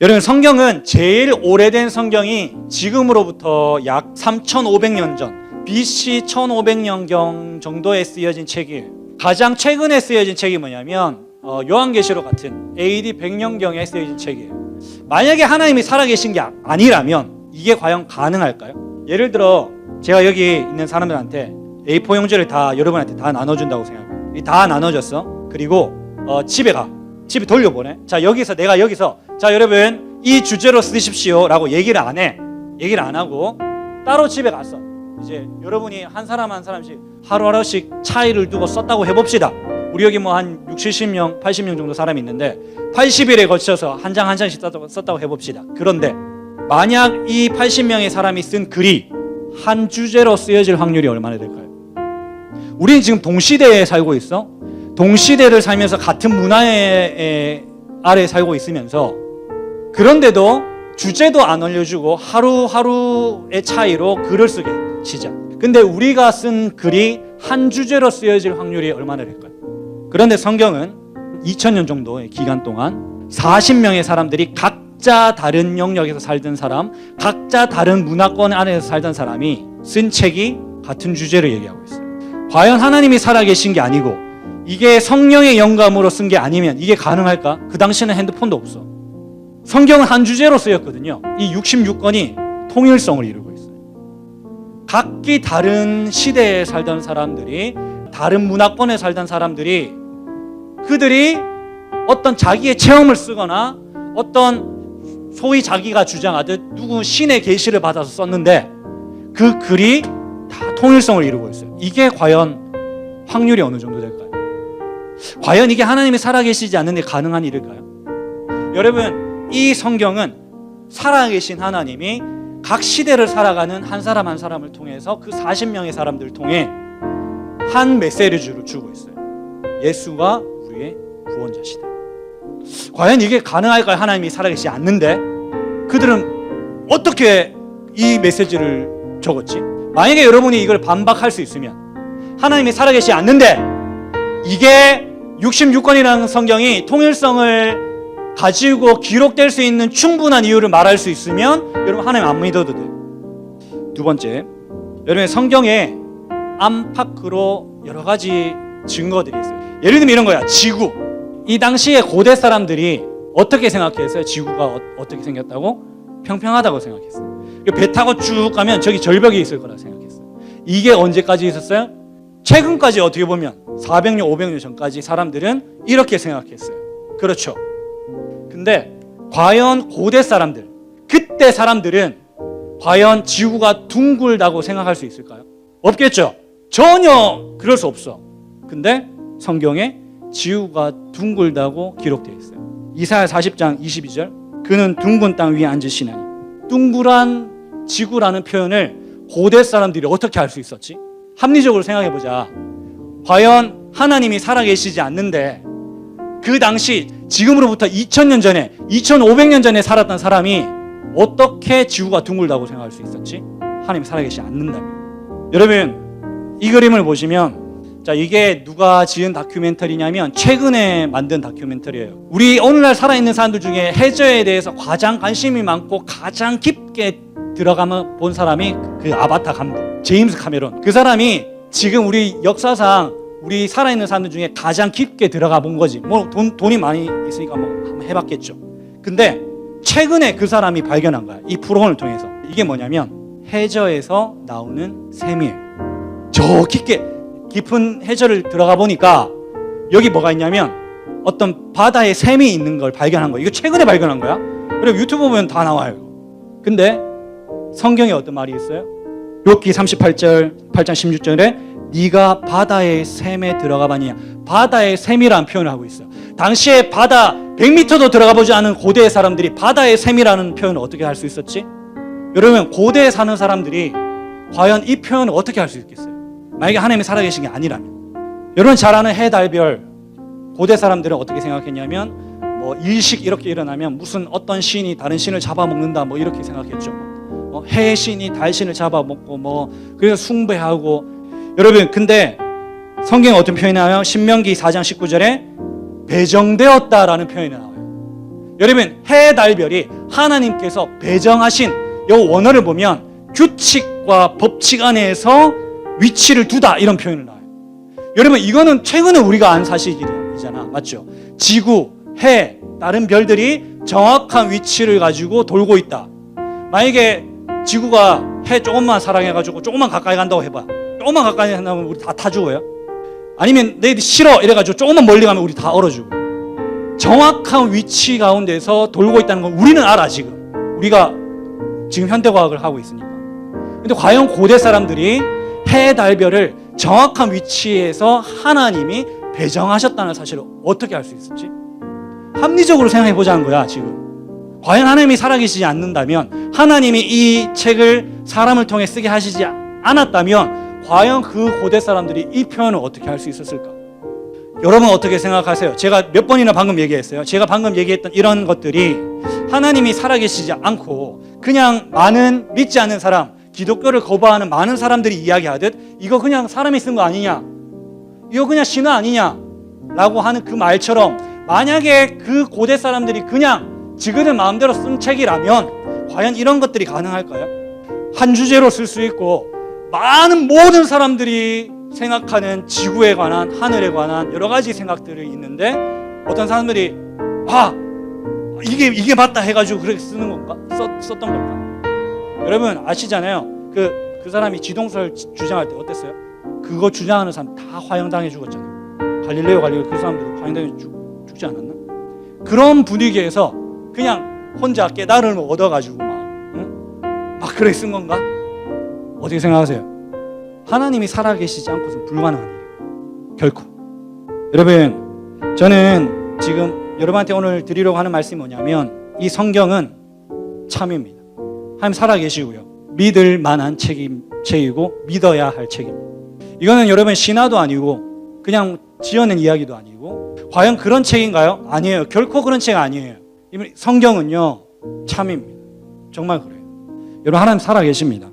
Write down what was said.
여러분, 성경은 제일 오래된 성경이 지금으로부터 약 3,500년 전 BC 1500년경 정도에 쓰여진 책이에요. 가장 최근에 쓰여진 책이 뭐냐면 요한계시록 같은 AD 100년경에 쓰여진 책이에요. 만약에 하나님이 살아계신 게 아니라면 이게 과연 가능할까요? 예를 들어 제가 여기 있는 사람들한테 A4 용지를 다 여러분한테 다 나눠준다고 생각해요. 다 나눠줬어. 그리고 집에 돌려보내. 자, 내가 여기서 자, 여러분 이 주제로 쓰십시오 라고 얘기를 안 해. 얘기를 안 하고 따로 집에 갔어. 이제 여러분이 한 사람 한 사람씩 하루하루씩 차이를 두고 썼다고 해봅시다. 우리 여기 뭐 한 60, 70명, 80명 정도 사람이 있는데 80일에 거쳐서 한 장 한 장씩 썼다고 해봅시다. 그런데 만약 이 80명의 사람이 쓴 글이 한 주제로 쓰여질 확률이 얼마나 될까요? 우리는 지금 동시대에 살고 있어. 동시대를 살면서 같은 문화의 아래에 살고 있으면서 그런데도 주제도 안 알려주고 하루하루의 차이로 글을 쓰게 시작. 근데 우리가 쓴 글이 한 주제로 쓰여질 확률이 얼마나 될까요? 그런데 성경은 2000년 정도의 기간 동안 40명의 사람들이 각자 다른 영역에서 살던 사람, 각자 다른 문화권 안에서 살던 사람이 쓴 책이 같은 주제를 얘기하고 있어요. 과연 하나님이 살아계신 게 아니고 이게 성령의 영감으로 쓴 게 아니면 이게 가능할까? 그 당시에는 핸드폰도 없어. 성경은 한 주제로 쓰였거든요. 이 66권이 통일성을 이루고 있어요. 각기 다른 시대에 살던 사람들이, 다른 문화권에 살던 사람들이, 그들이 어떤 자기의 체험을 쓰거나 어떤 소위 자기가 주장하듯 누구 신의 계시를 받아서 썼는데 그 글이 다 통일성을 이루고 있어요. 이게 과연 확률이 어느 정도 될까요? 과연 이게 하나님이 살아계시지 않는데 가능한 일일까요? 여러분, 이 성경은 살아계신 하나님이 각 시대를 살아가는 한 사람 한 사람을 통해서 그 40명의 사람들을 통해 한 메시지를 주고 있어요. 예수가 우리의 구원자시다. 과연 이게 가능할까요? 하나님이 살아계시지 않는데 그들은 어떻게 이 메시지를 적었지? 만약에 여러분이 이걸 반박할 수 있으면, 하나님이 살아계시지 않는데 이게 66권이라는 성경이 통일성을 가지고 기록될 수 있는 충분한 이유를 말할 수 있으면 여러분 하나님 안 믿어도 돼요. 두 번째, 여러분 성경에 안팎으로 여러 가지 증거들이 있어요. 예를 들면 이런 거야. 지구. 이 당시에 고대 사람들이 어떻게 생각했어요? 지구가 어떻게 생겼다고? 평평하다고 생각했어요. 배 타고 쭉 가면 저기 절벽이 있을 거라 생각했어요. 이게 언제까지 있었어요? 최근까지 어떻게 보면 400년, 500년 전까지 사람들은 이렇게 생각했어요. 그렇죠. 근데 과연 고대 사람들, 그때 사람들은 과연 지구가 둥글다고 생각할 수 있을까요? 없겠죠. 전혀 그럴 수 없어. 근데 성경에 지구가 둥글다고 기록되어 있어요. 이사야 40장 22절, 그는 둥근 땅 위에 앉으시나니. 둥그란 지구라는 표현을 고대 사람들이 어떻게 할 수 있었지? 합리적으로 생각해보자. 과연 하나님이 살아계시지 않는데 그 당시 지금으로부터 2000년 전에 2500년 전에 살았던 사람이 어떻게 지구가 둥글다고 생각할 수 있었지? 하나님이 살아계시지 않는다면. 여러분, 이 그림을 보시면, 자, 이게 누가 지은 다큐멘터리냐면 최근에 만든 다큐멘터리예요. 우리 오늘날 살아있는 사람들 중에 해저에 대해서 가장 관심이 많고 가장 깊게 들어가면 본 사람이 그 아바타 감독 제임스 카메론. 그 사람이 지금 우리 역사상 우리 살아있는 사람들 중에 가장 깊게 들어가 본 거지. 뭐 돈이 많이 있으니까 뭐 한번 해봤겠죠. 근데 최근에 그 사람이 발견한 거야. 이 프로그램을 통해서. 이게 뭐냐면 해저에서 나오는 샘이에요. 저 깊은 해저를 들어가 보니까 여기 뭐가 있냐면 어떤 바다에 샘이 있는 걸 발견한 거야. 이거 최근에 발견한 거야. 그리고 유튜브 보면 다 나와요. 근데 성경에 어떤 말이 있어요? 욥기 38장 16절에 네가 바다의 샘에 들어가 봤느냐. 바다의 샘이라는 표현을 하고 있어요. 당시에 바다 100m도 들어가 보지 않은 고대의 사람들이 바다의 샘이라는 표현을 어떻게 할 수 있었지? 여러분, 고대에 사는 사람들이 과연 이 표현을 어떻게 할 수 있겠어요? 만약에 하나님이 살아계신 게 아니라면. 여러분 잘 아는 해, 달, 별. 고대 사람들은 어떻게 생각했냐면 뭐 일식 이렇게 일어나면 무슨 어떤 신이 다른 신을 잡아먹는다 뭐 이렇게 생각했죠. 해 신이 달 신을 잡아먹고 뭐 그래서 숭배하고. 여러분, 근데 성경에 어떤 표현이 나와요? 신명기 4장 19절에 배정되었다라는 표현이 나와요. 여러분, 해, 달, 별이 하나님께서 배정하신 이 원어를 보면 규칙과 법칙 안에서 위치를 두다 이런 표현을 나와요. 여러분, 이거는 최근에 우리가 안 사실이잖아. 맞죠? 지구, 해, 다른 별들이 정확한 위치를 가지고 돌고 있다. 만약에 지구가 해 조금만 사랑해가지고 조금만 가까이 간다고 해봐. 조금만 가까이 간다면 우리 다 죽어요. 아니면 너희들 싫어 이래가지고 조금만 멀리 가면 우리 다 얼어 죽어. 정확한 위치 가운데서 돌고 있다는 건 우리는 알아. 지금 우리가 지금 현대과학을 하고 있으니까. 근데 과연 고대 사람들이 해, 달, 별을 정확한 위치에서 하나님이 배정하셨다는 사실을 어떻게 알 수 있을지 합리적으로 생각해 보자는 거야. 지금 과연 하나님이 살아계시지 않는다면, 하나님이 이 책을 사람을 통해 쓰게 하시지 않았다면 과연 그 고대 사람들이 이 표현을 어떻게 할 수 있었을까? 여러분 어떻게 생각하세요? 제가 몇 번이나 방금 얘기했어요. 제가 방금 얘기했던 이런 것들이 하나님이 살아계시지 않고 그냥 많은 믿지 않는 사람, 기독교를 거부하는 많은 사람들이 이야기하듯 이거 그냥 사람이 쓴 거 아니냐, 이거 그냥 신화 아니냐 라고 하는 그 말처럼, 만약에 그 고대 사람들이 그냥 지그들 마음대로 쓴 책이라면 과연 이런 것들이 가능할까요? 한 주제로 쓸 수 있고 많은 모든 사람들이 생각하는 지구에 관한, 하늘에 관한 여러 가지 생각들이 있는데 어떤 사람들이 이게 맞다 해가지고 그렇게 쓰는 건가? 썼던 건가? 여러분 아시잖아요. 그 사람이 지동설 주장할 때 어땠어요? 그거 주장하는 사람 다 화형당해 죽었잖아요. 갈릴레오 그 사람들 화형당해 죽지 않았나? 그런 분위기에서 그냥 혼자 깨달음을 얻어가지고 막 그렇게 쓴 건가? 어떻게 생각하세요? 하나님이 살아계시지 않고서는 불가능한 일이에요. 결코. 여러분, 저는 지금 여러분한테 오늘 드리려고 하는 말씀이 뭐냐면, 이 성경은 참입니다. 하나님 살아계시고요, 믿을 만한 책이고 믿어야 할 책입니다. 이거는 여러분 신화도 아니고 그냥 지어낸 이야기도 아니고, 과연 그런 책인가요? 아니에요. 결코 그런 책 아니에요. 성경은요 참입니다. 정말 그래요. 여러분, 하나님 살아계십니다.